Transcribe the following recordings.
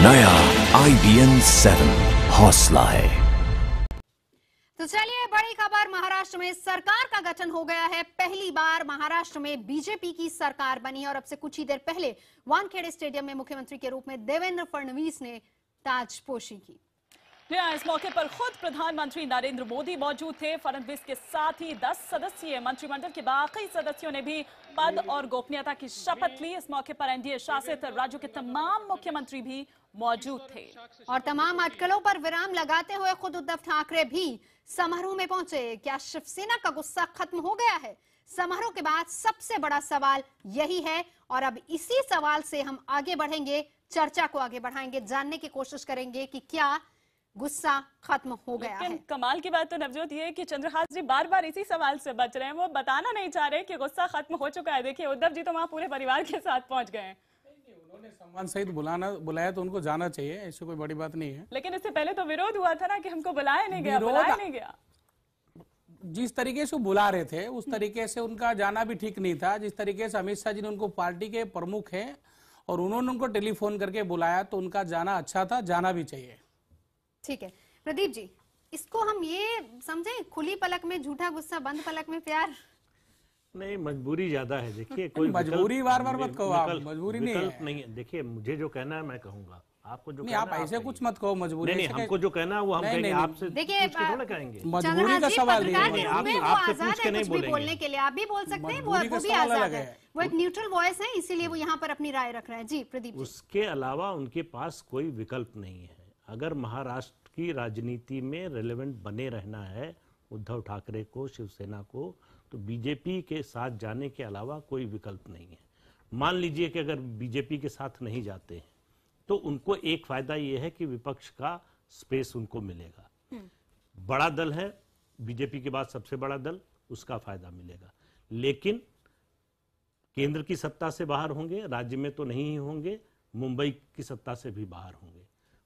नया IBN 7 हौसला है। तो चलिए बड़ी खबर, महाराष्ट्र में सरकार का गठन हो गया है। पहली बार महाराष्ट्र में बीजेपी की सरकार बनी और अब से कुछ ही देर पहले वानखेड़े स्टेडियम में मुख्यमंत्री के रूप में देवेंद्र फडणवीस ने ताजपोशी की। इस मौके पर खुद प्रधानमंत्री नरेंद्र मोदी मौजूद थे। फडणवीस के साथ ही 10 सदस्यीय मंत्रिमंडल के बाकी सदस्यों ने भी पद और गोपनीयता की शपथ ली। इस मौके पर एनडीए शासित राज्यों के तमाम मुख्यमंत्री भी मौजूद थे और तमाम अटकलों पर विराम लगाते हुए खुद उद्धव ठाकरे भी समारोह में पहुंचे। क्या शिवसेना का गुस्सा खत्म हो गया है? समारोह के बाद सबसे बड़ा सवाल यही है और अब इसी सवाल से हम आगे बढ़ेंगे, चर्चा को आगे बढ़ाएंगे, जानने की कोशिश करेंगे कि क्या गुस्सा खत्म हो गया है। कमाल की बात तो नवजोत ये है कि चंद्रहास जी बार बार इसी सवाल से बच रहे हैं। वो बताना नहीं चाह रहे कि गुस्सा खत्म हो चुका है। देखिए उद्धव जी तो वहां पूरे परिवार के साथ पहुंच गए हैं। उन्होंने सम्मान सहित बुलाया तो उनको जाना चाहिए, ऐसी कोई बड़ी बात नहीं है। लेकिन इससे पहले तो विरोध हुआ था ना कि हमको बुलाया नहीं गया। जिस तरीके से बुला रहे थे उस तरीके से उनका जाना भी ठीक नहीं था। जिस तरीके से अमित शाह जी ने उनको पार्टी के प्रमुख हैं और उन्होंने उनको टेलीफोन करके बुलाया तो उनका जाना अच्छा था, जाना भी चाहिए। ठीक है प्रदीप जी, इसको हम ये समझें खुली पलक में झूठा गुस्सा, बंद पलक में प्यार? नहीं, मजबूरी ज्यादा है। देखिए कोई मजबूरी बार बार मत कहो, आप मजबूरी नहीं है। देखिए मुझे जो कहना है मैं कहूंगा, आपको जो नहीं, आप ऐसे कुछ मत कहो मजबूरी। नहीं, हमको जो कहना है वो हम कहेंगे, आपसे देखिए थोड़ा कहेंगे। मजबूरी का सवाल नहीं है, आपसे पूछ के नहीं बोलेंगे। बोलने के लिए आप भी बोल सकते हैं, वो भी आजाद है, वो एक न्यूट्रल वॉइस है, इसीलिए वो यहाँ पर अपनी राय रख रहे हैं। जी प्रदीप। उसके अलावा उनके पास कोई विकल्प नहीं है। अगर महाराष्ट्र की राजनीति में रेलेवेंट बने रहना है उद्धव ठाकरे को, शिवसेना को, तो बीजेपी के साथ जाने के अलावा कोई विकल्प नहीं है। मान लीजिए कि अगर बीजेपी के साथ नहीं जाते हैं तो उनको एक फायदा यह है कि विपक्ष का स्पेस उनको मिलेगा। बड़ा दल है बीजेपी के बाद सबसे बड़ा दल, उसका फायदा मिलेगा। लेकिन केंद्र की सत्ता से बाहर होंगे, राज्य में तो नहीं ही होंगे, मुंबई की सत्ता से भी बाहर होंगे।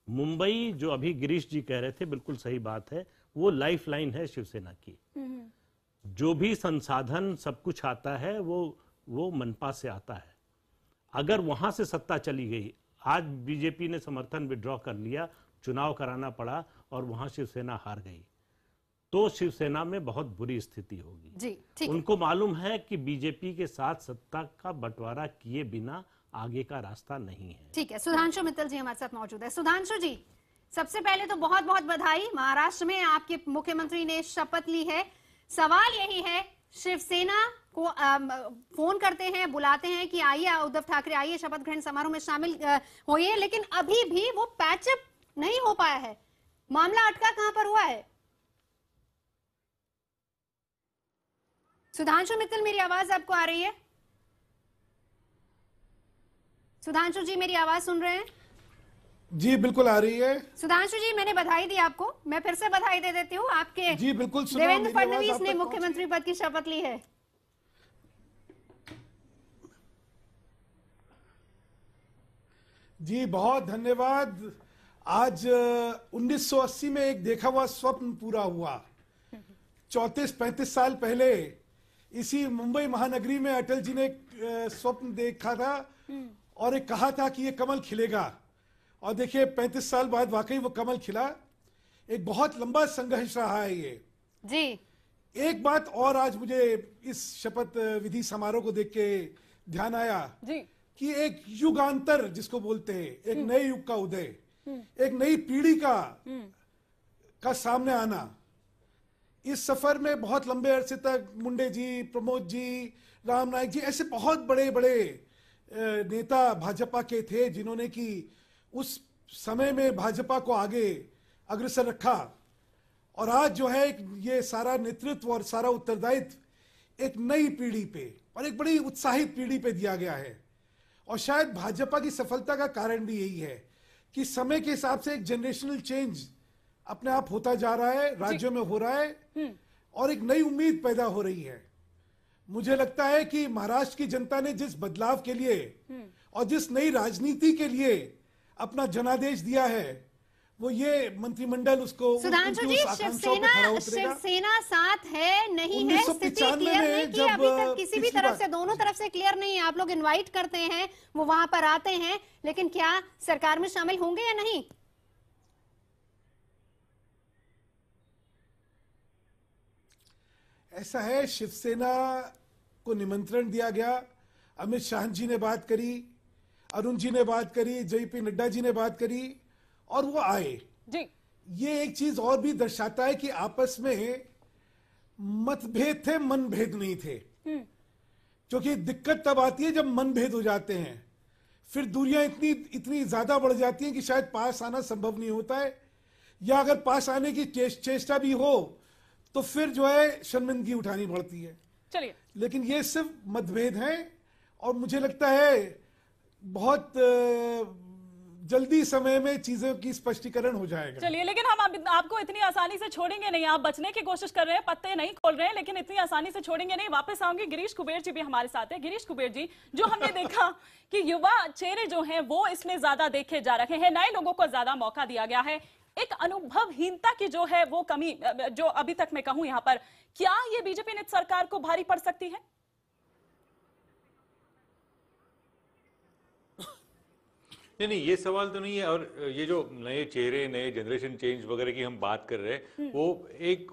मुंबई जो अभी गिरीश जी कह रहे थे बिल्कुल सही बात है, वो लाइफ लाइन है शिवसेना की। जो भी संसाधन सब कुछ आता है वो मनपा से आता है। अगर वहां से सत्ता चली गई, आज बीजेपी ने समर्थन विड्रॉ कर लिया, चुनाव कराना पड़ा और वहां शिवसेना हार गई, तो शिवसेना में बहुत बुरी स्थिति होगी। जी, उनको मालूम है कि बीजेपी के साथ सत्ता का बंटवारा किए बिना आगे का रास्ता नहीं है। ठीक है, सुधांशु मित्तल जी हमारे साथ मौजूद है। सुधांशु जी, सबसे पहले तो बहुत बहुत बधाई, महाराष्ट्र में आपके मुख्यमंत्री ने शपथ ली है। सवाल यही है, शिवसेना को फोन करते हैं, बुलाते हैं कि आइए उद्धव ठाकरे आइए शपथ ग्रहण समारोह में शामिल होइए, लेकिन अभी भी वो पैचअप नहीं हो पाया है। मामला अटका कहां पर हुआ है? सुधांशु मित्तल, मेरी आवाज आपको आ रही है? सुधांशु जी मेरी आवाज सुन रहे हैं? जी बिल्कुल आ रही है। सुधांशु जी, मैंने बधाई दी आपको, मैं फिर से बधाई दे देती हूँ। आपके जी बिल्कुल, देवेंद्र फडणवीस ने मुख्यमंत्री पद की शपथ ली है। जी बहुत धन्यवाद। आज 1980 में एक देखा हुआ स्वप्न पूरा हुआ। 34-35 साल पहले इसी मुंबई महानगरी में अटल जी ने एक स्वप्न देखा था और एक कहा था कि ये कमल खिलेगा, और देखिए 35 साल बाद वाकई वो कमल खिला। एक बहुत लंबा संघर्ष रहा है ये जी। एक बात और आज मुझे इस शपथ विधि समारोह को देख के ध्यान आया जी कि एक युगांतर जिसको बोलते हैं, एक नए युग का उदय, एक नई पीढ़ी का सामने आना। इस सफर में बहुत लंबे अरसे तक मुंडे जी, प्रमोद जी, राम नायक जी, ऐसे बहुत बड़े बड़े नेता भाजपा के थे जिन्होंने कि उस समय में भाजपा को आगे अग्रसर रखा। और आज जो है ये सारा नेतृत्व और सारा उत्तरदायित्व एक नई पीढ़ी पे और एक बड़ी उत्साहित पीढ़ी पे दिया गया है। और शायद भाजपा की सफलता का कारण भी यही है कि समय के हिसाब से एक जनरेशनल चेंज अपने आप होता जा रहा है, राज्यों में हो रहा है और एक नई उम्मीद पैदा हो रही है। मुझे लगता है कि महाराष्ट्र की जनता ने जिस बदलाव के लिए और जिस नई राजनीति के लिए अपना जनादेश दिया है, वो ये मंत्रिमंडल उसको सुधांशु जी, उस आकांक्षाओं पे खरा उतरेगा। शिवसेना साथ है नहीं है, स्थिति क्लियर नहीं की अभी तक किसी भी तरफ से, दोनों तरफ से क्लियर नहीं है। आप लोग इनवाइट करते हैं, वो वहां पर आते हैं, लेकिन क्या सरकार में शामिल होंगे या नहीं? ऐसा है, शिवसेना को निमंत्रण दिया गया, अमित शाह जी ने बात करी, अरुण जी ने बात करी, जेपी नड्डा जी ने बात करी और वो आए जी। ये एक चीज और भी दर्शाता है कि आपस में मतभेद थे, मनभेद नहीं थे। क्योंकि दिक्कत तब आती है जब मनभेद हो जाते हैं, फिर दूरियां इतनी ज्यादा बढ़ जाती हैं कि शायद पास आना संभव नहीं होता है, या अगर पास आने की चेष्टा भी हो तो फिर जो है शर्मिंदगी उठानी पड़ती है। चलिए, लेकिन ये सिर्फ मतभेद हैं और मुझे लगता है बहुत जल्दी समय में चीजों की स्पष्टीकरण हो जाएगा। चलिए, लेकिन हम आपको इतनी आसानी से छोड़ेंगे नहीं। आप बचने की कोशिश कर रहे हैं, पत्ते नहीं खोल रहे हैं, लेकिन इतनी आसानी से छोड़ेंगे नहीं। वापस आऊंगी, गिरीश कुबेर जी भी हमारे साथ है। गिरीश कुबेर जी, जो हमने देखा कि युवा चेहरे जो हैं वो इसमें ज्यादा देखे जा रहे हैं, नए लोगों को ज्यादा मौका दिया गया है, एक अनुभवहीनता की जो है वो कमी जो अभी तक मैं कहूं यहाँ पर, क्या ये बीजेपी नेतृत्व सरकार को भारी पड़ सकती है? नहीं, ये सवाल तो नहीं है। और ये जो नए चेहरे, नए जनरेशन चेंज वगैरह की हम बात कर रहे हैं, वो एक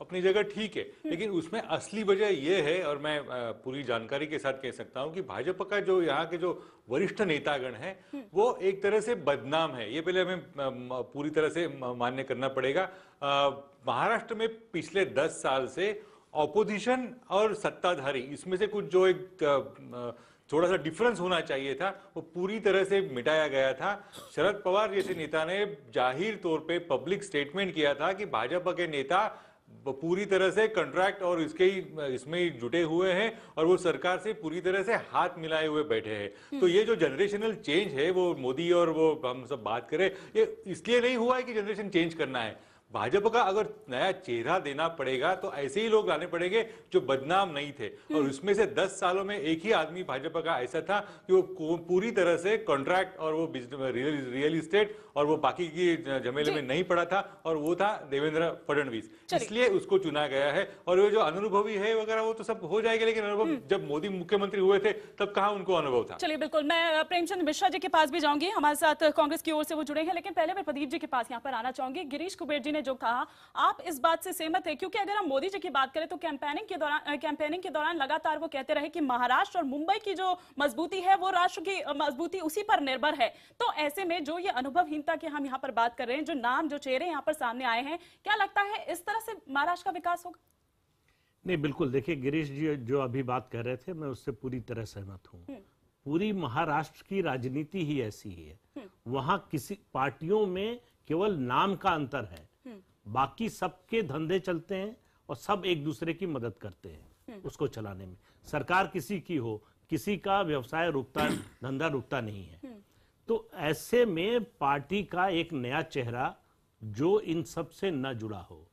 अपनी जगह ठीक है, लेकिन उसमें असली वजह ये है, और मैं पूरी जानकारी के साथ कह सकता हूं कि भाजपा का जो यहाँ के जो वरिष्ठ नेतागण हैं वो एक तरह से बदनाम है। ये पहले हमें पूरी तरह से मान्य करना पड़ेगा। महाराष्ट्र में पिछले 10 साल से ऑपोजिशन और सत्ताधारी, इसमें से कुछ जो एक थोड़ा सा डिफरेंस होना चाहिए था, वो पूरी तरह से मिटाया गया था। शरद पवार जैसे नेता ने जाहिर तौर पे पब्लिक स्टेटमेंट किया था कि भाजपा के नेता पूरी तरह से कॉन्ट्रैक्ट और इसमें ही जुटे हुए हैं और वो सरकार से पूरी तरह से हाथ मिलाए हुए बैठे हैं। तो ये जो जनरेशनल चेंज है, वो मोदी और वो हम सब बात करें, ये इसलिए नहीं हुआ है कि जनरेशन चेंज करना है। भाजपा का अगर नया चेहरा देना पड़ेगा तो ऐसे ही लोग लाने पड़ेंगे जो बदनाम नहीं थे। और उसमें से 10 सालों में एक ही आदमी भाजपा का ऐसा था कि वो पूरी तरह से कॉन्ट्रैक्ट और वो रियल इस्टेट और वो बाकी की झमेले में नहीं पड़ा था, और वो था देवेंद्र फडणवीस। इसलिए उसको चुना गया है। और वो जो अनुभवी है वगैरह वो तो सब हो जाएगा, लेकिन अनुभव जब मोदी मुख्यमंत्री हुए थे तब कहाँ उनको अनुभव था। चलिए, बिल्कुल, मैं प्रेमचंद मिश्रा जी के पास भी जाऊंगी, हमारे साथ कांग्रेस की ओर से वो जुड़े हैं, लेकिन पहले मैं प्रदीप जी के पास यहाँ पर आना चाहूंगी। गिरीश कुबेर जी ने जो कहा, आप इस बात से सहमत है? क्योंकि अगर हम मोदी जी की बात करें तो कैंपेनिंग के दौरान लगातार वो कहते रहे कि महाराष्ट्र और मुंबई की जो मजबूती है वो राष्ट्र की मजबूती उसी पर निर्भर है। तो ऐसे में जो ये अनुभवहीनता की हम यहाँ पर बात कर रहे हैं, जो नाम, जो चेहरे यहाँ पर सामने आए हैं, क्या लगता है इस तरह से महाराष्ट्र का विकास होगा? नहीं, बिल्कुल। देखिए, गिरीश जी जो अभी बात कर रहे थे, मैं उससे पूरी तरह सहमत हूँ। पूरी महाराष्ट्र की राजनीति ही ऐसी है। वहां किसी पार्टियों में केवल नाम का अंतर है, बाकी सबके धंधे चलते हैं और सब एक दूसरे की मदद करते हैं उसको चलाने में। सरकार किसी की हो, किसी का व्यवसाय रुकता, धंधा रुकता नहीं है। तो ऐसे में पार्टी का एक नया चेहरा जो इन सब से न जुड़ा हो,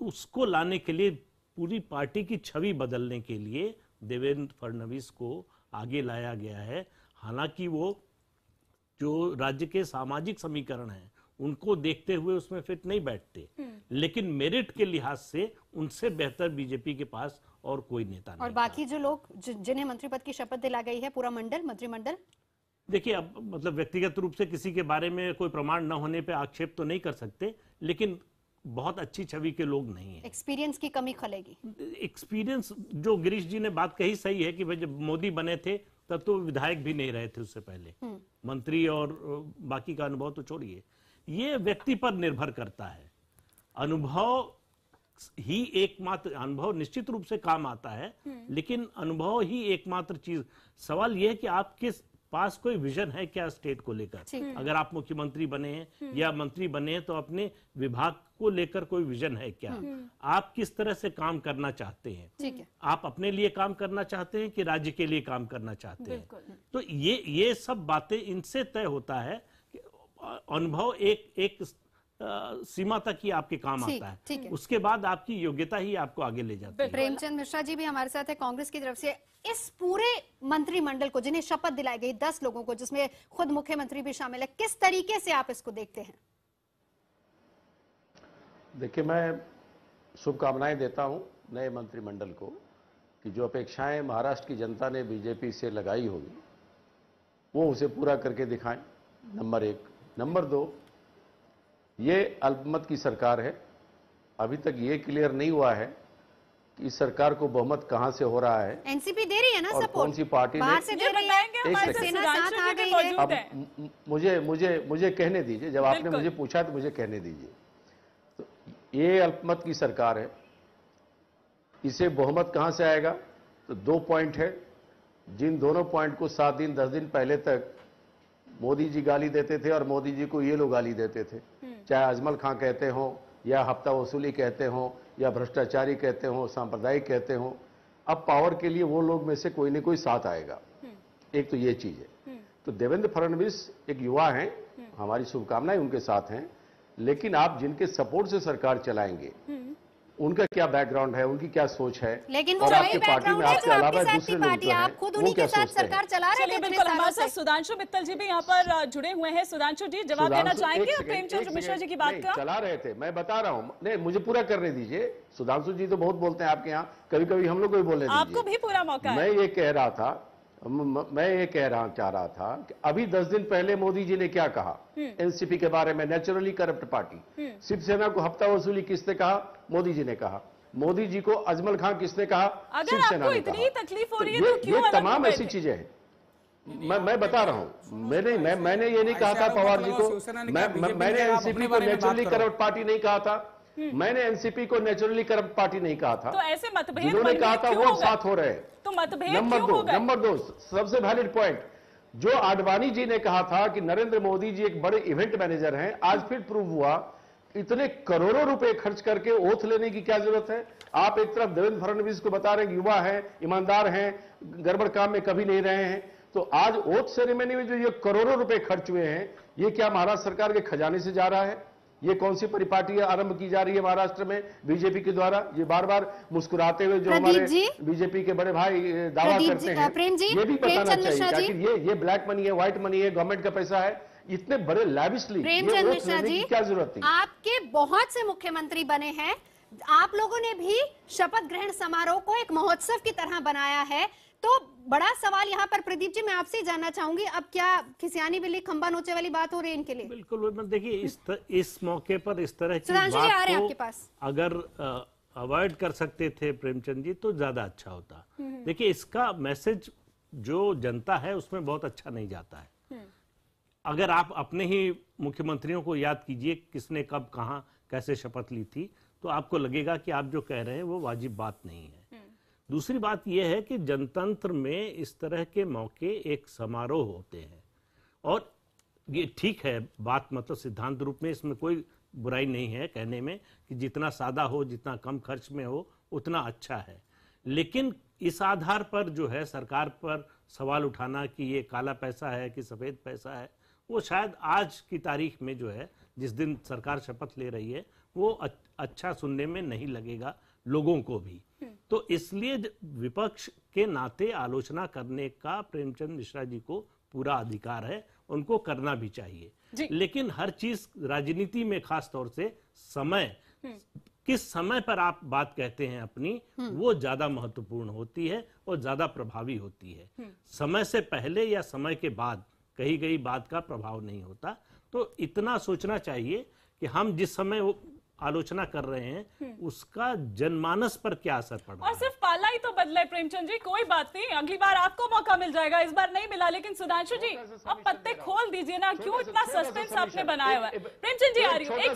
उसको लाने के लिए, पूरी पार्टी की छवि बदलने के लिए देवेंद्र फडणवीस को आगे लाया गया है। हालांकि वो जो राज्य के सामाजिक समीकरण हैं उनको देखते हुए उसमें फिट नहीं बैठते, लेकिन मेरिट के लिहाज से उनसे बेहतर बीजेपी के पास और कोई नेता नहीं। और बाकी जो लोग जिन्हें मंत्री पद की शपथ दिला गई है, पूरा मंत्रिमंडल, देखिए, अब मतलब व्यक्तिगत रूप से किसी के बारे में कोई प्रमाण न होने पे आक्षेप तो नहीं कर सकते, लेकिन बहुत अच्छी छवि के लोग नहीं है। एक्सपीरियंस की कमी खलेगी। एक्सपीरियंस, जो गिरीश जी ने बात कही सही है कि भाई जब मोदी बने थे तब तो विधायक भी नहीं रहे थे, उससे पहले मंत्री और बाकी का अनुभव तो छोड़िए। ये व्यक्ति पर निर्भर करता है। अनुभव ही एकमात्र, अनुभव निश्चित रूप से काम आता है, लेकिन अनुभव ही एकमात्र चीज। सवाल यह है कि आपके पास कोई विजन है क्या स्टेट को लेकर? अगर आप मुख्यमंत्री बने हैं या मंत्री बने हैं तो अपने विभाग को लेकर कोई विजन है क्या? आप किस तरह से काम करना चाहते हैं? आप अपने लिए काम करना चाहते हैं कि राज्य के लिए काम करना चाहते हैं? तो ये सब बातें, इनसे तय होता है। अनुभव एक सीमा तक ही आपके काम ठीक आता है, है। उसके बाद आपकी योग्यता ही आपको आगे ले जाती है। प्रेमचंद मिश्रा जी भी हमारे साथ है कांग्रेस की तरफ से। इस पूरे मंत्रिमंडल को जिन्हें शपथ दिलाई गई 10 लोगों को, जिसमें खुद मुख्यमंत्री भी शामिल है, किस तरीके से आप इसको देखते हैं? देखिए, मैं शुभकामनाएं देता हूं नए मंत्रिमंडल को कि जो अपेक्षाएं महाराष्ट्र की जनता ने बीजेपी से लगाई होगी वो उसे पूरा करके दिखाएं, नंबर 1। नंबर 2, ये अल्पमत की सरकार है। अभी तक ये क्लियर नहीं हुआ है कि इस सरकार को बहुमत कहां से हो रहा है, एनसीपी दे रही है ना और सपोर्ट, कौन सी पार्टी बाहर से ने। दे रही है, हमारे साथ सेना साथ आ गई है। अब मुझे कहने दीजिए, जब आपने मुझे पूछा तो मुझे कहने दीजिए। तो ये अल्पमत की सरकार है, इसे बहुमत कहां से आएगा? तो 2 पॉइंट है, जिन दोनों पॉइंट को 7 दिन 10 दिन पहले तक मोदी जी गाली देते थे और मोदी जी को ये लोग गाली देते थे, चाहे अजमल खां कहते हो या हफ्ता वसूली कहते हो या भ्रष्टाचारी कहते हो, सांप्रदायिक कहते हो, अब पावर के लिए वो लोग में से कोई न कोई साथ आएगा। एक तो ये चीज है। तो देवेंद्र फडणवीस एक युवा हैं, हमारी शुभकामनाएं उनके साथ हैं, लेकिन आप जिनके सपोर्ट से सरकार चलाएंगे उनका क्या बैकग्राउंड है, उनकी क्या सोच है, लेकिन वो और वही आपके पार्टी में बैकग्राउंड है आपके जो अलावा आपके साथ दूसरे की लोग पार्टी, जो आप हैं खुद वो उन्हीं क्या के साथ सोचते हैं। सरकार चला रहे थे चलिए इतने बिल्कुल, सालों हमारे से। साथ सुधांशु मित्तल जी भी यहाँ पर जुड़े हुए हैं। सुधांशु जी, जवाब देना चाहेंगे प्रेमचंद मिश्रा जी की बात नहीं, का? चला रहे थे, मैं बता रहा हूं। नहीं, मुझे पूरा करने दीजिए। सुधांशु जी तो बहुत बोलते हैं आपके यहाँ, कभी कभी हम लोग को भी बोलने दीजिए। आपको भी पूरा मौका है। मैं ये कह रहा था, चाह रहा था कि अभी 10 दिन पहले मोदी जी ने क्या कहा एनसीपी के बारे में, नेचुरली करप्ट पार्टी। शिवसेना को हफ्ता वसूली किसने कहा? मोदी जी ने कहा। मोदी जी को अजमल खां किसने कहा? अगर शिवसेना आपको ने इतनी कहा। तकलीफ हो रही है ये तो क्यों अलग तमाम हो गए ऐसी थे? चीजें हैं। मैं बता रहा हूं, मैंने ये नहीं कहा था पवार जी को, मैंने एनसीपी को नेचुरली करप्ट पार्टी नहीं कहा था, मैंने एनसीपी को नेचुरली करप्ट पार्टी नहीं कहा था। तो ऐसे मतभेद जिन्होंने कहा था वो अब साथ हो रहे हैं। तो मतभेद क्यों हो गए? नंबर 2 सबसे वैलिड पॉइंट, जो आडवाणी जी ने कहा था कि नरेंद्र मोदी जी एक बड़े इवेंट मैनेजर हैं, आज फिर प्रूव हुआ। इतने करोड़ों रुपए खर्च करके ओथ लेने की क्या जरूरत है? आप एक तरफ देवेंद्र फडणवीस को बता रहे हैं युवा है, ईमानदार हैं, गड़बड़ काम में कभी नहीं रहे हैं, तो आज ओथ सेरेमनी में जो ये करोड़ों रुपए खर्च हुए हैं, ये क्या महाराष्ट्र सरकार के खजाने से जा रहा है? ये कौन सी परिपाटी आरंभ की जा रही है महाराष्ट्र में बीजेपी के द्वारा? ये बार बार मुस्कुराते हुए जो हमारे बीजेपी के बड़े भाई दावा करते हैं, ये भी बताना चाहिए कि ये ब्लैक मनी है, व्हाइट मनी है, गवर्नमेंट का पैसा है, इतने बड़े लैविशली प्रेमचंद मिश्रा जी, क्या जरूरत थी? आपके बहुत से मुख्यमंत्री बने हैं, आप लोगों ने भी शपथ ग्रहण समारोह को एक महोत्सव की तरह बनाया है। तो बड़ा सवाल यहाँ पर प्रदीप जी, मैं आपसे जानना चाहूंगी, अब क्या खिसियानी बिल्ली खंबा नोचे वाली बात हो रही है इनके लिए? बिल्कुल, देखिए इस मौके पर इस तरह की सुधांशु जी आ रहे हैं बात आपके पास। को अगर अवॉइड कर सकते थे प्रेमचंद जी तो ज्यादा अच्छा होता। देखिए, इसका मैसेज जो जनता है उसमें बहुत अच्छा नहीं जाता है। अगर आप अपने ही मुख्यमंत्रियों को याद कीजिए किसने कब कहां कैसे शपथ ली थी, तो आपको लगेगा कि आप जो कह रहे हैं वो वाजिब बात नहीं है। दूसरी बात यह है कि जनतंत्र में इस तरह के मौके एक समारोह होते हैं, और ये ठीक है बात, मतलब सिद्धांत रूप में इसमें कोई बुराई नहीं है कहने में कि जितना सादा हो, जितना कम खर्च में हो, उतना अच्छा है। लेकिन इस आधार पर जो है सरकार पर सवाल उठाना कि ये काला पैसा है कि सफेद पैसा है, वो शायद आज की तारीख में जो है जिस दिन सरकार शपथ ले रही है वो अच्छा सुनने में नहीं लगेगा लोगों को भी। तो इसलिए विपक्ष के नाते आलोचना करने का प्रेमचंद मिश्रा जी को पूरा अधिकार है, उनको करना भी चाहिए। लेकिन हर चीज राजनीति में खास तौर से समय, किस समय पर आप बात कहते हैं अपनी, वो ज्यादा महत्वपूर्ण होती है और ज्यादा प्रभावी होती है। समय से पहले या समय के बाद कही गई बात का प्रभाव नहीं होता। तो इतना सोचना चाहिए कि हम जिस समय आलोचना कर रहे हैं उसका जनमानस पर क्या असर पड़ रहा है। और सिर्फ पाला ही तो बदले प्रेमचंद जी, कोई बात नहीं, अगली बार आपको मौका मिल जाएगा, इस बार नहीं मिला। लेकिन सुधांशु जी अब पत्ते खोल दीजिए ना, क्यों इतना सस्पेंस आपने बनाया हुआ है? प्रेमचंद जी आ रही हूँ, एक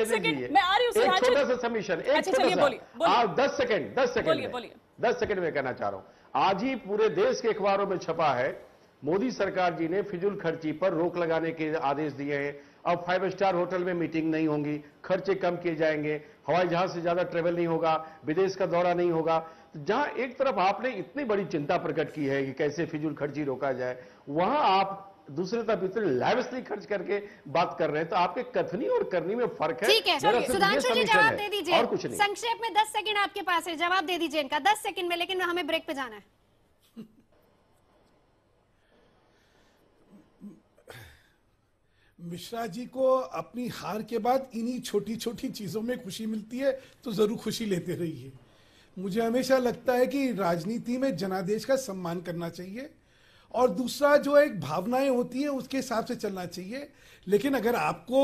सेकंड मैं आ रही हूँ। सुधांशु, छोटा सा सबमिशन, अच्छा चलिए बोलिए, 10 सेकंड में कहना चाह रहा हूं। आज ही पूरे देश के अखबारों में छपा है, मोदी सरकार जी ने फिजूल खर्ची पर रोक लगाने के आदेश दिए हैं। अब 5 स्टार होटल में मीटिंग नहीं होंगी, खर्चे कम किए जाएंगे, हवाई जहाज से ज्यादा ट्रेवल नहीं होगा, विदेश का दौरा नहीं होगा। तो जहां एक तरफ आपने इतनी बड़ी चिंता प्रकट की है कि कैसे फिजूल खर्ची रोका जाए, वहां आप दूसरी तरफ इतने लैविशली खर्च करके बात कर रहे हैं, तो आपके कथनी और करनी में फर्क है। ठीक है, मेरा सिर्फ ये सुधांशु जी submission जवाब है, दे दीजिए और कुछ नहीं। संक्षेप में 10 सेकंड आपके पास है, जवाब दे दीजिए इनका 10 सेकंड में, लेकिन हमें ब्रेक पे जाना है। मिश्रा जी को अपनी हार के बाद इन्हीं छोटी छोटी चीजों में खुशी मिलती है, तो जरूर खुशी लेते रहिए। मुझे हमेशा लगता है कि राजनीति में जनादेश का सम्मान करना चाहिए, और दूसरा जो एक भावनाएं होती हैं उसके हिसाब से चलना चाहिए। लेकिन अगर आपको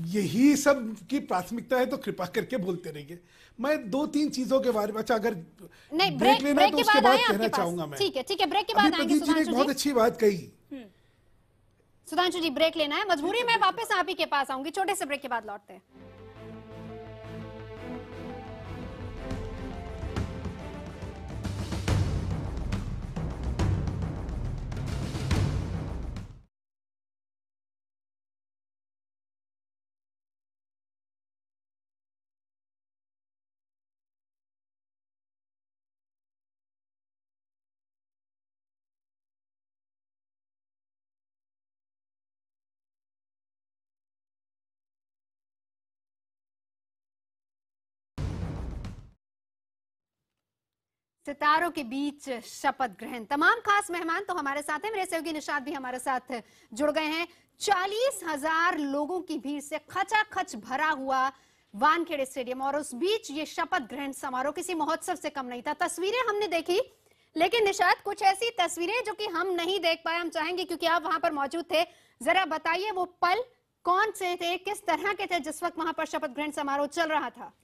यही सब की प्राथमिकता है तो कृपा करके बोलते रहिए। मैं 2-3 चीजों के बारे में, अच्छा अगर नहीं, ब्रेक लेना है तो उसके बाद कहना आपके पास। चाहूंगा मैं। ठीक है, ब्रेक के बाद अभी आएंगे प्रदीप जी ने एक सुधांशु बहुत जी। अच्छी बात कही। सुधांशु जी ब्रेक लेना है, मजबूरी में वापस आप ही के पास आऊंगी, छोटे से ब्रेक के बाद लौटते हैं। सितारों के बीच शपथ ग्रहण, तमाम खास मेहमान तो हमारे साथ हैं, मेरे सहयोगी निशाद भी हमारे साथ जुड़ गए हैं। 40,000 लोगों की भीड़ से खचाखच भरा हुआ वानखेड़े स्टेडियम, और उस बीच ये शपथ ग्रहण समारोह किसी महोत्सव से कम नहीं था। तस्वीरें हमने देखी, लेकिन निशाद कुछ ऐसी तस्वीरें जो कि हम नहीं देख पाए, हम चाहेंगे क्योंकि आप वहां पर मौजूद थे, जरा बताइए वो पल कौन से थे, किस तरह के थे जिस वक्त वहां पर शपथ ग्रहण समारोह चल रहा था।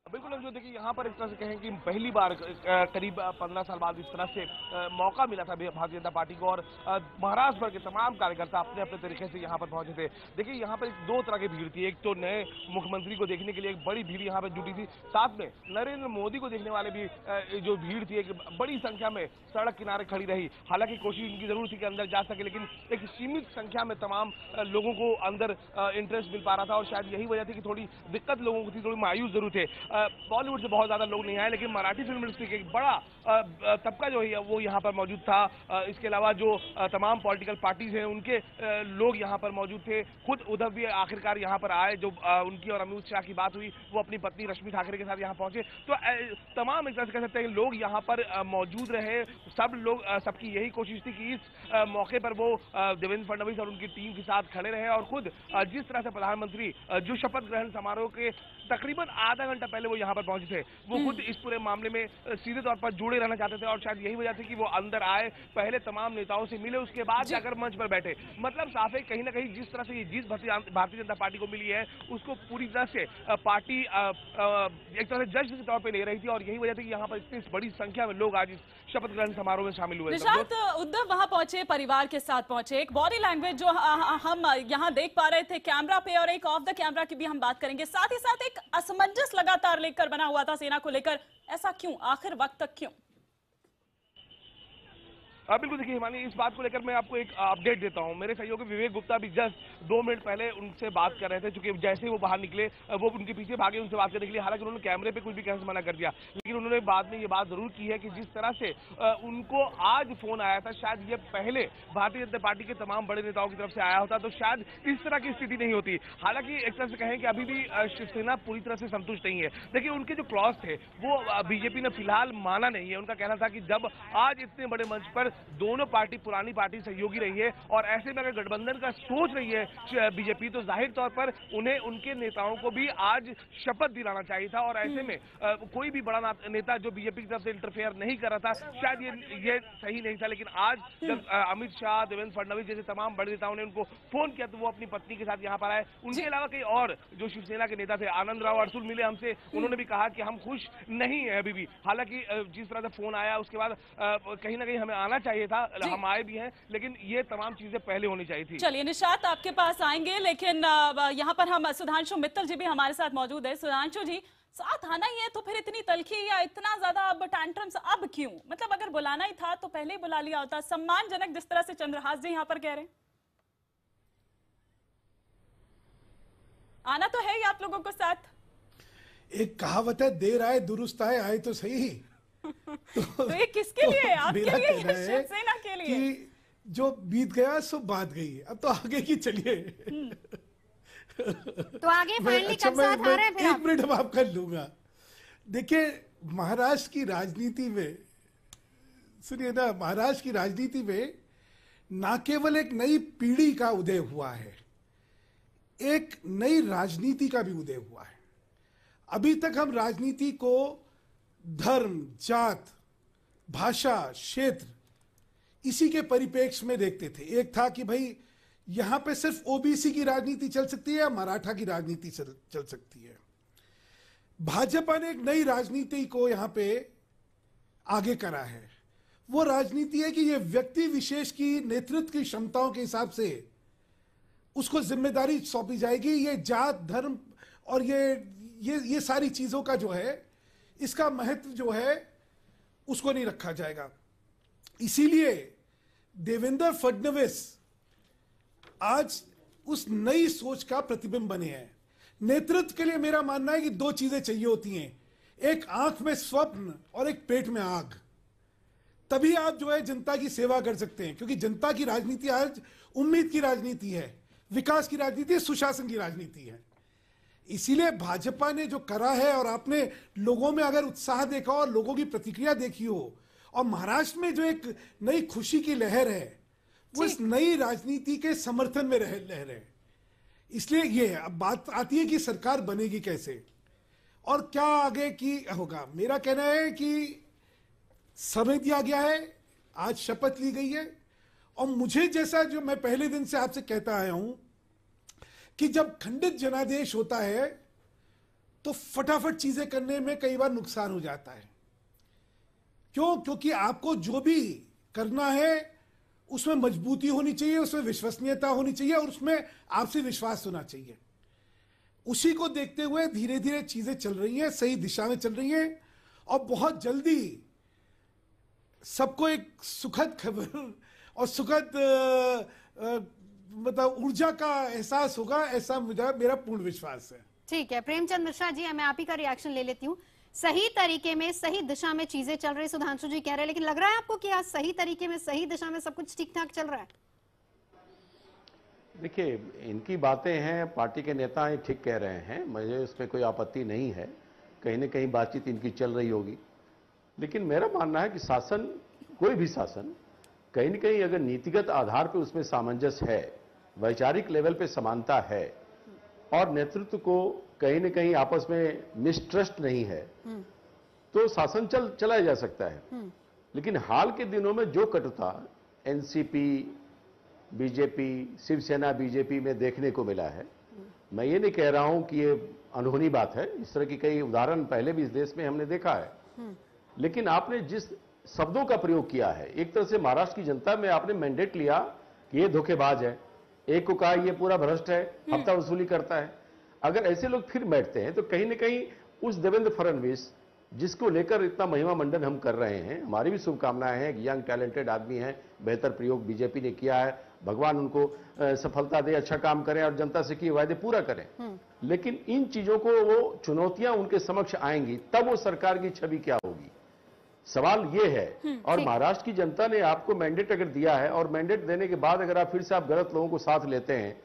बिल्कुल जो देखिए यहाँ पर एक तरह से कहें कि पहली बार करीब 15 साल बाद इस तरह से मौका मिला था भारतीय जनता पार्टी को, और महाराष्ट्र भर के तमाम कार्यकर्ता अपने अपने तरीके से यहाँ पर पहुंचे थे। देखिए यहाँ पर 2 तरह की भीड़ थी, एक तो नए मुख्यमंत्री को देखने के लिए एक बड़ी भीड़ यहाँ पर जुटी थी, साथ में नरेंद्र मोदी को देखने वाले भी जो भीड़ थी एक बड़ी संख्या में सड़क किनारे खड़ी रही। हालांकि कोशिश उनकी जरूर थी कि अंदर जा सके, लेकिन एक सीमित संख्या में तमाम लोगों को अंदर इंटरेस्ट मिल पा रहा था, और शायद यही वजह थी कि थोड़ी दिक्कत लोगों को थी, थोड़ी मायूस जरूर थे। बॉलीवुड से बहुत ज्यादा लोग नहीं आए, लेकिन मराठी फिल्म इंडस्ट्री के एक बड़ा तबका जो है वो यहाँ पर मौजूद था। इसके अलावा जो तमाम पॉलिटिकल पार्टीज हैं उनके लोग यहाँ पर मौजूद थे। खुद उद्धव भी आखिरकार यहाँ पर आए, जो उनकी और अमित शाह की बात हुई, वो अपनी पत्नी रश्मि ठाकरे के साथ यहाँ पहुंचे। तो तमाम एक तरह से कह सकते हैं लोग यहाँ पर मौजूद रहे। सब लोग, सबकी यही कोशिश थी कि इस मौके पर वो देवेंद्र फडणवीस और उनकी टीम के साथ खड़े रहे, और खुद जिस तरह से प्रधानमंत्री जो शपथ ग्रहण समारोह के तकरीबन आधा घंटा पहले वो यहाँ पर पहुंचे थे, वो खुद इस पूरे मामले में सीधे तौर पर जुड़े रहना चाहते थे, और शायद यही वजह थी कि वो अंदर आए, पहले तमाम नेताओं से मिले, उसके बाद जाकर मंच पर बैठे। मतलब साफ है कहीं ना कहीं जिस तरह से ये जीत भारतीय जनता पार्टी को मिली है उसको पूरी तरह से पार्टी एक तरह से जश्न के तौर पर ले रही थी, और यही वजह थी कि यहाँ पर इतनी बड़ी संख्या में लोग आज इस शपथ ग्रहण समारोह में शामिल हुए। निशात, उद्धव वहां पहुंचे, परिवार के साथ पहुंचे, एक बॉडी लैंग्वेज जो हम यहाँ देख पा रहे थे कैमरा पे और एक ऑफ द कैमरा की भी हम बात करेंगे, साथ ही साथ एक असमंजस लगातार लेकर बना हुआ था सेना को लेकर, ऐसा क्यों, आखिर वक्त तक क्यों? बिल्कुल देखिए हिमानी, इस बात को लेकर मैं आपको एक अपडेट देता हूं। मेरे सहयोगी विवेक गुप्ता भी जस्ट 2 मिनट पहले उनसे बात कर रहे थे, क्योंकि जैसे ही वो बाहर निकले वो उनके पीछे भागे उनसे बात करने के लिए। हालांकि उन्होंने कैमरे पे कुछ भी कहने से मना कर दिया, लेकिन उन्होंने बाद में ये बात जरूर की है कि जिस तरह से उनको आज फोन आया था, शायद ये पहले भारतीय जनता पार्टी के तमाम बड़े नेताओं की तरफ से आया होता तो शायद इस तरह की स्थिति नहीं होती। हालांकि एक तरह से कहें कि अभी भी शिवसेना पूरी तरह से संतुष्ट नहीं है। देखिए उनके जो क्लॉज थे वो बीजेपी ने फिलहाल माना नहीं है। उनका कहना था कि जब आज इतने बड़े मंच पर दोनों पार्टी, पुरानी पार्टी सहयोगी रही है, और ऐसे में अगर गठबंधन का सोच रही है बीजेपी, तो जाहिर तौर पर उन्हें उनके नेताओं को भी आज शपथ दिलाना चाहिए था, और ऐसे में कोई भी बड़ा नेता जो बीजेपी की तरफ से इंटरफेयर नहीं कर रहा था, शायद ये सही नहीं था। लेकिन आज जब अमित शाह, देवेंद्र फडणवीस जैसे तमाम बड़े नेताओं ने उनको फोन किया तो वो अपनी पत्नी के साथ यहाँ पर आए। उनके अलावा कई और जो शिवसेना के नेता थे, आनंद राव अरसुल मिले हमसे, उन्होंने भी कहा कि हम खुश नहीं है अभी भी। हालांकि जिस तरह से फोन आया उसके बाद कहीं ना कहीं हमें आना चाहिए था, हम आए भी हैं, लेकिन ये तमाम चीजें पहले होनी चाहिए थी। चलिए निशात आपके पास आएंगे, लेकिन यहाँ पर हम सुधांशु मित्तल जी भी हमारे साथ मौजूद है। सुधांशु जी, साथ आना ही है तो फिर इतनी तलखी या इतना ज्यादा अब टैंट्रम्स अब क्यों? मतलब अगर बुलाना ही था तो पहले ही बुला लिया होता, सम्मानजनक जिस तरह से चंद्रहास जी यहाँ पर कह रहे हैं। आना तो है ही आप लोगों को साथ। एक कहावत है, देर आए दुरुस्त आए, आए तो सही। तो ये किसके लिए? आपके मेरा लिए कहना या है शिवसेना के लिए? कि जो बीत गया सो बात गई, अब तो आगे की चलिए। तो आगे फाइनली कब साथ आ रहे हैं फिर एक आप? मिनट हम आपका लूंगा। देखिए महाराष्ट्र की राजनीति में, सुनिए ना, महाराष्ट्र की राजनीति में ना केवल एक नई पीढ़ी का उदय हुआ है, एक नई राजनीति का भी उदय हुआ है। अभी तक हम राजनीति को धर्म, जात, भाषा, क्षेत्र इसी के परिप्रेक्ष्य में देखते थे। एक था कि भाई यहां पे सिर्फ ओबीसी की राजनीति चल सकती है या मराठा की राजनीति चल सकती है। भाजपा ने एक नई राजनीति को यहां पे आगे करा है। वो राजनीति है कि ये व्यक्ति विशेष की नेतृत्व की क्षमताओं के हिसाब से उसको जिम्मेदारी सौंपी जाएगी। ये जात, धर्म और ये सारी चीजों का जो है, इसका महत्व जो है उसको नहीं रखा जाएगा। इसीलिए देवेंद्र फडणवीस आज उस नई सोच का प्रतिबिंब बने हैं। नेतृत्व के लिए मेरा मानना है कि दो चीजें चाहिए होती हैं, एक आंख में स्वप्न और एक पेट में आग। तभी आप जो है जनता की सेवा कर सकते हैं, क्योंकि जनता की राजनीति आज उम्मीद की राजनीति है, विकास की राजनीति है, सुशासन की राजनीति है। इसीलिए भाजपा ने जो करा है, और आपने लोगों में अगर उत्साह देखा और लोगों की प्रतिक्रिया देखी हो, और महाराष्ट्र में जो एक नई खुशी की लहर है, वो इस नई राजनीति के समर्थन में लहर है। इसलिए ये है। अब बात आती है कि सरकार बनेगी कैसे और क्या आगे की होगा। मेरा कहना है कि समय दिया गया है, आज शपथ ली गई है, और मुझे जैसा जो मैं पहले दिन से आपसे कहता आया हूं कि जब खंडित जनादेश होता है तो फटाफट चीजें करने में कई बार नुकसान हो जाता है। क्यों? क्योंकि आपको जो भी करना है उसमें मजबूती होनी चाहिए, उसमें विश्वसनीयता होनी चाहिए, और उसमें आपसे विश्वास होना चाहिए। उसी को देखते हुए धीरे धीरे चीजें चल रही हैं, सही दिशा में चल रही हैं, और बहुत जल्दी सबको एक सुखद खबर और सुखद मतलब ऊर्जा का एहसास होगा, ऐसा मेरा पूर्ण विश्वास है। ठीक है प्रेमचंद मिश्रा जी, मैं आप ही का रिएक्शन ले लेती हूँ। सही तरीके में, सही दिशा में चीजें चल रही, सुधांशु जी कह रहे हैं, लेकिन लग रहा है आपको कि आज सही तरीके में, सही दिशा में सब कुछ ठीक ठाक चल रहा है? देखिए, इनकी बातें हैं, पार्टी के नेता ही ठीक कह रहे हैं, मुझे उसमें कोई आपत्ति नहीं है। कहीं ना कहीं बातचीत इनकी चल रही होगी, लेकिन मेरा मानना है कि शासन, कोई भी शासन, कहीं ना कहीं अगर नीतिगत आधार पर उसमें सामंजस्य है, वैचारिक लेवल पे समानता है, और नेतृत्व को कहीं न कहीं आपस में मिसट्रस्ट नहीं है, तो शासन चलाया जा सकता है। लेकिन हाल के दिनों में जो कटुता एनसीपी, बीजेपी, शिवसेना बीजेपी में देखने को मिला है, मैं ये नहीं कह रहा हूं कि ये अनहोनी बात है, इस तरह की कई उदाहरण पहले भी इस देश में हमने देखा है। लेकिन आपने जिस शब्दों का प्रयोग किया है, एक तरह से महाराष्ट्र की जनता में आपने मैंडेट लिया कि ये धोखेबाज है, एक को कहा ये पूरा भ्रष्ट है, हफ्ता वसूली करता है। अगर ऐसे लोग फिर बैठते हैं तो कहीं न कहीं उस देवेंद्र फडणवीस जिसको लेकर इतना महिमा मंडन हम कर रहे हैं, हमारी भी शुभकामनाएं हैं, यंग टैलेंटेड आदमी है, बेहतर प्रयोग बीजेपी ने किया है, भगवान उनको सफलता दे, अच्छा काम करें और जनता से किए वायदे पूरा करें। लेकिन इन चीजों को, वो चुनौतियां उनके समक्ष आएंगी, तब वो सरकार की छवि क्या होगी, सवाल ये है। और महाराष्ट्र की जनता ने आपको मैंडेट अगर दिया है, और मैंडेट देने के बाद अगर आप फिर से आप गलत लोगों को साथ लेते हैं,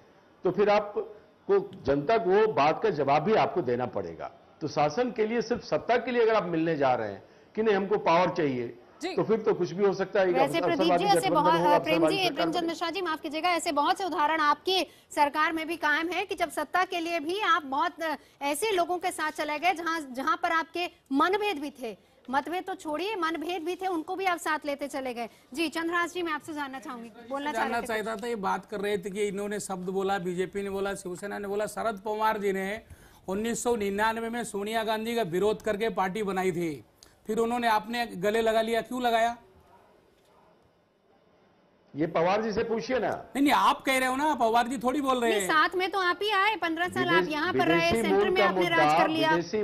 तो फिर आपको जनता को बात का जवाब भी आपको देना पड़ेगा। तो शासन के लिए सिर्फ सत्ता के लिए अगर आप मिलने जा रहे हैं कि नहीं हमको पावर चाहिए, तो फिर तो कुछ भी हो सकता है। वैसे प्रदीप जी, ऐसे बहुत प्रेमचंद मिश्रा जी माफ कीजिएगा, ऐसे बहुत से उदाहरण आपकी सरकार में भी कायम है कि जब सत्ता के लिए भी आप बहुत ऐसे लोगों के साथ चले गए जहां पर आपके मनभेद भी थे, मतभेद तो छोड़िए, मनभेद भी थे, उनको भी आप साथ लेते चले गए। जी चंद्रहास जी, मैं आपसे जानना चाहूंगी, बोलना चाहता था। ये बात कर रहे थे कि इन्होंने शब्द बोला, बीजेपी ने बोला, शिवसेना ने बोला। शरद पवार जी ने 1999 में सोनिया गांधी का विरोध करके पार्टी बनाई थी, फिर उन्होंने आपने गले लगा लिया, क्यों लगाया? ये पवार जी से पूछिए ना। नहीं, आप कह रहे हो ना, पवार जी थोड़ी बोल रहे हैं। साथ में तो आप ही आए, 15 साल आप यहाँ पर रहे, सेंटर में आपने राज कर लिया। विदेशी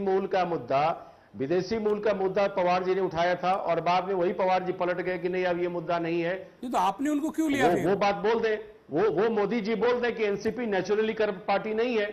मूल का मुद्दा पवार जी ने उठाया था, और बाद में वही पवार जी पलट गए कि नहीं अब ये मुद्दा नहीं है। तो आपने उनको क्यों लिया? वो बात बोल दे, वो मोदी जी बोल दे कि एनसीपी नेचुरली करप्ट पार्टी नहीं है,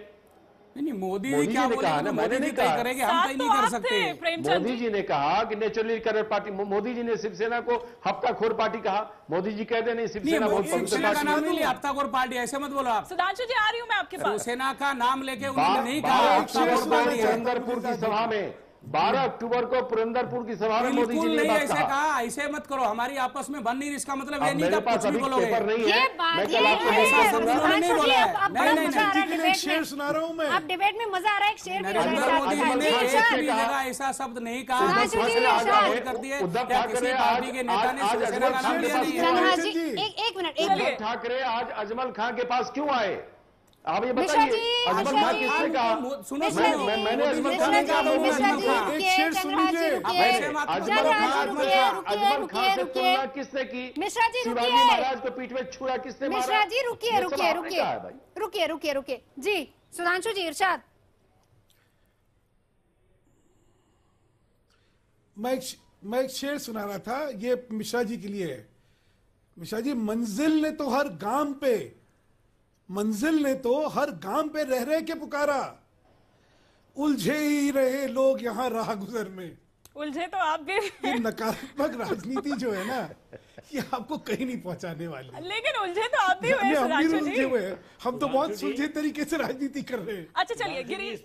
नहीं, मोदी जी क्या बोले, मोदी जी तय करेंगे, हम तय नहीं कर सकते। मोदी जी ने कहा कि naturally correct party, Modi ji ने शिवसेना को हफ्ताखोर पार्टी कहा। मोदी जी कहते नहीं शिवसेना बहुत शिवसेना का नाम नहीं लिया हफ्ताखोर पार्टी, ऐसे मत बोलो आप। सुधांशु जी आ रही हूँ मैं आपके पास। शिवसेना का नाम लेके उन्होंने नहीं कहा हफ्ताखोर पार्टी है। पुरंदरपुर की सभा में 12 अक्टूबर को पुरंदरपुर की सभा में मोदी जी ने ऐसे कहा। ऐसे मत करो, हमारी आपस में बन नहीं, इसका मतलब ये नहीं कि कुछ भी बोलोगे। ये बात नहीं बोला है। एक शेर सुना रहा हूँ मैं। अब डिबेट में मजा आ रहा है, एक शेर भी नरेंद्र मोदी जी ने एक भी जगह ऐसा शब्द नहीं कहा कर दिए। उद्धव क्या किसी पार्टी के नेता ने शिवसेना का नाम लिया नहीं है? एक मिनट उद्धव ठाकरे आज अजमल खां के पास क्यों आए? आप ये बताइए, अजमल खां किसने कहा? सुनो, मैंने अजमल खां ने कहा, एक शेर सुन लीजिए। अजमल खां से तुलना किसने की? मिश्रा जी शिवाजी महाराज को पीठ में छुरा किसने मारा? मिश्रा जी रुकिए जी। सुधांशु जी इरशाद। मैं एक शेर सुना रहा था, ये मिश्रा जी के लिए है। मिश्रा जी, मंजिल ने तो हर गांव पे रह रहे के पुकारा, उलझे ही रहे लोग यहाँ राह गुजर में। उलझे तो आप भी। ये नकारात्मक राजनीति जो है ना, ये आपको कहीं नहीं पहुंचाने वाली। लेकिन उलझे तो आप भी हुए सुधांशु जी। हम तो बहुत सुलझे तरीके से राजनीति कर रहे हैं। अच्छा चलिए गिरीश,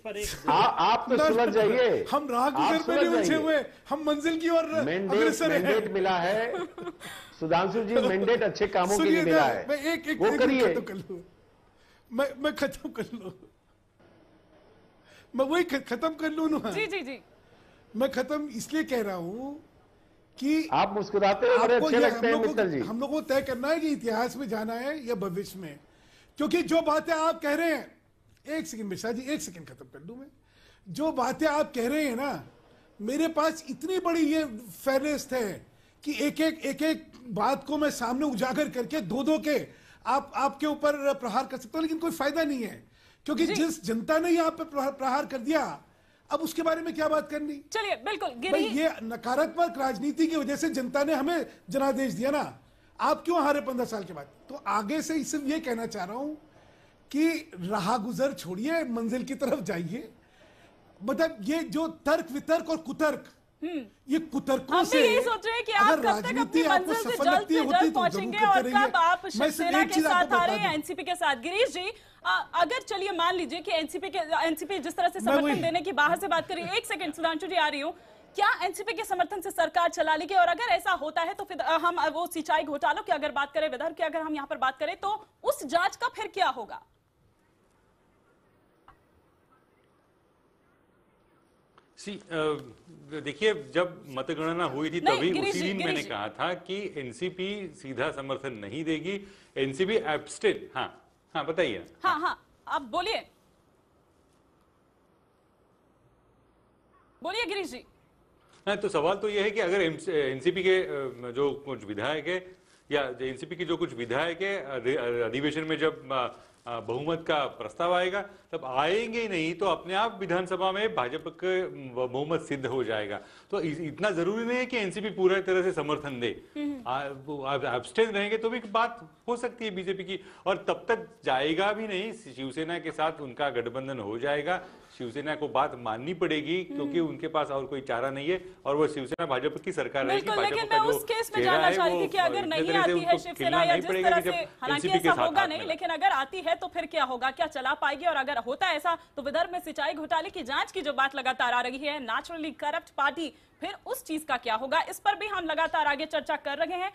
आप तो सुलझ जाइए। हम राह गुजर में नहीं उलझे हुए, हम मंजिल की ओर अग्रसर हैं। मैंडेट मिला है सुधांशु जी, मैंडेट अच्छे कामों के लिए मिला है। मैं एक वो करिए। मैं खत्म कर लूं, मैं वही खत्म कर लूं ना। जी। मैं खत्म इसलिए कह रहा हूं कि आप मुस्कुराते हैं, बड़े अच्छे लगते हैं मित्तर जी। हम लोगों को तय करना है कि इतिहास में जाना है या भविष्य में, क्योंकि जो बातें आप कह रहे हैं, एक सेकंड मिश्रा जी, एक सेकंड खत्म कर लूं मैं। जो बातें आप कह रहे हैं ना, मेरे पास इतनी बड़ी ये फेयरनेस है कि एक एक बात को मैं सामने उजागर करके दो के आपके ऊपर प्रहार कर सकता हूं, लेकिन कोई फायदा नहीं है, क्योंकि जिस जनता ने यहाँ पे प्रहार कर दिया, अब उसके बारे में क्या बात करनी। चलिए बिल्कुल भाई, ये नकारात्मक राजनीति की वजह से जनता ने हमें जनादेश दिया ना। आप क्यों हारे 15 साल के बाद? तो आगे से सिर्फ ये कहना चाह रहा हूं कि राह गुजर छोड़िए, मंजिल की तरफ जाइए। मतलब ये जो तर्क वितर्क और कुतर्क, ये कुतर्कों से यही सोच रहे हैं कि आप कब तक अपनी मंजिल से जल्द पहुंचेंगे और कब आप शिवसेना के साथ आ रहे हैं, एनसीपी के साथ। गिरीश जी, अगर चलिए मान लीजिए कि एनसीपी जिस तरह से समर्थन देने की बाहर से बात करिए। एक सेकंड सुधांशु जी आ रही हूँ। क्या एनसीपी के समर्थन से सरकार चला लेगी? और अगर ऐसा होता है तो फिर हम वो सिंचाई घोटालों की अगर बात करें, विदर्भ की अगर हम यहाँ पर बात करें, तो उस जांच का फिर क्या होगा? देखिए, जब मतगणना हुई थी तभी उसी दिन मैंने कहा था कि एनसीपी सीधा समर्थन नहीं देगी, एनसीपी एब्स्टेन। हाँ बताइए। हाँ आप बोलिए गिरीश जी। तो सवाल तो यह है कि अगर एनसीपी के जो कुछ विधायक है या एनसीपी के जो कुछ विधायक है अधिवेशन में जब बहुमत का प्रस्ताव आएगा, तब आएंगे ही नहीं तो अपने आप विधानसभा में भाजपा का बहुमत सिद्ध हो जाएगा। तो इतना जरूरी नहीं है कि एनसीपी पूरा तरह से समर्थन दे। एब्स्टेन रहेंगे तो भी बात हो सकती है बीजेपी की, और तब तक जाएगा भी नहीं। शिवसेना के साथ उनका गठबंधन हो जाएगा, शिवसेना को बात माननी पड़ेगी, क्योंकि उनके पास और कोई चारा नहीं है, और वो शिवसेना भाजपा की सरकार रहेगी। लेकिन मैं उस केस में जानना चाह रही थी कि अगर नहीं आती है शिवसेना या जिस तरह से, हालांकि ऐसा होगा नहीं, लेकिन अगर आती है तो फिर क्या होगा? क्या चला पाएगी? और अगर होता है ऐसा तो विदर्भ में सिंचाई घोटाले की जांच की जो बात लगातार आ रही है, नेचुरली करप्ट पार्टी, फिर उस चीज का क्या होगा? इस पर भी हम लगातार आगे चर्चा कर रहे हैं।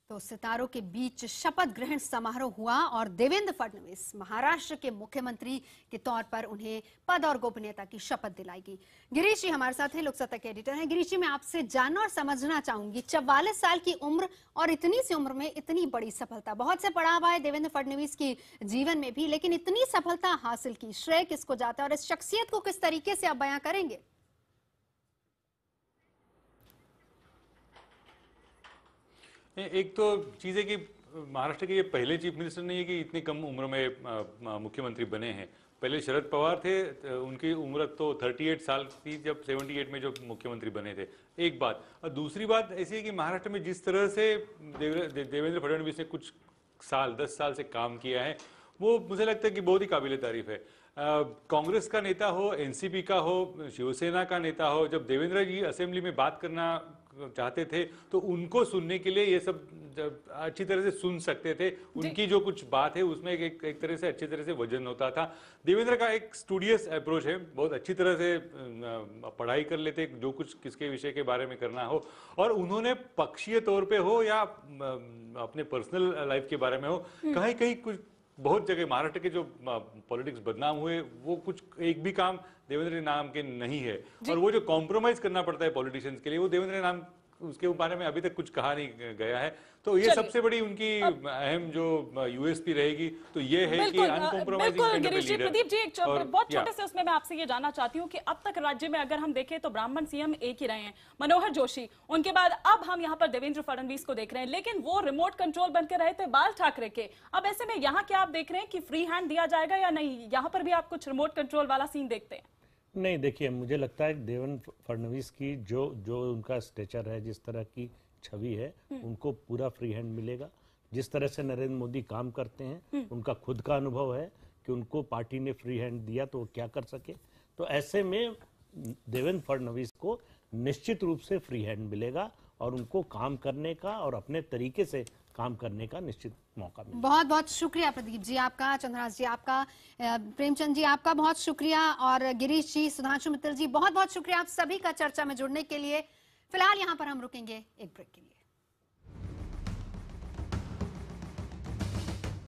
तो सितारों के बीच शपथ ग्रहण समारोह हुआ और देवेंद्र फडणवीस महाराष्ट्र के मुख्यमंत्री के तौर पर उन्हें पद और गोपनीयता की शपथ दिलाई गई। गिरीश जी हमारे साथ हैं, लोकसत्ता के एडिटर हैं। गिरीश जी, मैं आपसे जानना और समझना चाहूंगी, 44 साल की उम्र और इतनी सी उम्र में इतनी बड़ी सफलता, बहुत से पड़ाव आए देवेंद्र फडणवीस की जीवन में भी, लेकिन इतनी सफलता हासिल की, श्रेय किसको जाता है और इस शख्सियत को किस तरीके से आप बयां करेंगे? एक तो चीज है कि महाराष्ट्र के ये पहले चीफ मिनिस्टर नहीं है कि इतनी कम उम्र में मुख्यमंत्री बने हैं। पहले शरद पवार थे, उनकी उम्र तो 38 साल थी जब 78 में जो मुख्यमंत्री बने थे। एक बात। और दूसरी बात ऐसी है कि महाराष्ट्र में जिस तरह से देवेंद्र फडणवीस ने कुछ साल 10 साल से काम किया है, वो मुझे लगता है कि बहुत ही काबिल तारीफ है। कांग्रेस का नेता हो, एनसीपी का हो, शिवसेना का नेता हो, जब देवेंद्र जी असेंबली में बात करना चाहते थे तो उनको सुनने के लिए ये सब अच्छी तरह से सुन सकते थे। उनकी जो कुछ बात है उसमें एक तरह से अच्छी तरह से वजन होता था। देवेंद्र का एक स्टूडियस अप्रोच है, बहुत अच्छी तरह से पढ़ाई कर लेते जो कुछ किसके विषय के बारे में करना हो, और उन्होंने पक्षीय तौर पे हो या अपने पर्सनल लाइफ के बारे में हो, कहीं कहीं कुछ बहुत जगह महाराष्ट्र के जो पॉलिटिक्स बदनाम हुए वो कुछ एक भी काम देवेंद्र नाम के नहीं है। और वो जो कॉम्प्रोमाइज करना पड़ता है पॉलिटिशियंस के लिए, वो देवेंद्र नाम उसके बारे में अभी तक कुछ कहा नहीं गया है। तो ये सबसे बड़ी उनकी अहम जो यूएसपी रहेगी तो ये है कि अनकॉम्प्रोमाइजिंग गिरीश जी। प्रदीप जी, एक बहुत छोटे से उसमें मैं आपसे ये जानना चाहती हूँ कि अब तक राज्य में अगर हम देखें तो ब्राह्मण सीएम एक ही रहे हैं, मनोहर जोशी, उनके बाद अब हम यहाँ पर देवेंद्र फडणवीस को देख रहे हैं, लेकिन वो रिमोट कंट्रोल बनकर रहे थे बाल ठाकरे के। अब ऐसे में यहाँ क्या आप देख रहे हैं कि फ्री हैंड दिया जाएगा या नहीं? यहाँ पर भी आप कुछ रिमोट कंट्रोल वाला सीन देखते हैं? नहीं, देखिए मुझे लगता है देवेंद्र फडणवीस की जो उनका स्टेचर है, जिस तरह की छवि है, उनको पूरा फ्री हैंड मिलेगा। जिस तरह से नरेंद्र मोदी काम करते हैं, उनका खुद का अनुभव है कि उनको पार्टी ने फ्री हैंड दिया तो वो क्या कर सके। तो ऐसे में देवेंद्र फडणवीस को निश्चित रूप से फ्री हैंड मिलेगा और उनको काम करने का और अपने तरीके से काम करने का निश्चित मौका मिलेगा। बहुत बहुत शुक्रिया प्रदीप जी आपका, चंद्रहास जी आपका, प्रेमचंद जी आपका बहुत शुक्रिया, और गिरीश जी, सुधांशु मित्तल जी बहुत बहुत शुक्रिया आप सभी का चर्चा में जुड़ने के लिए। फिलहाल यहाँ पर हम रुकेंगे एक ब्रेक के लिए।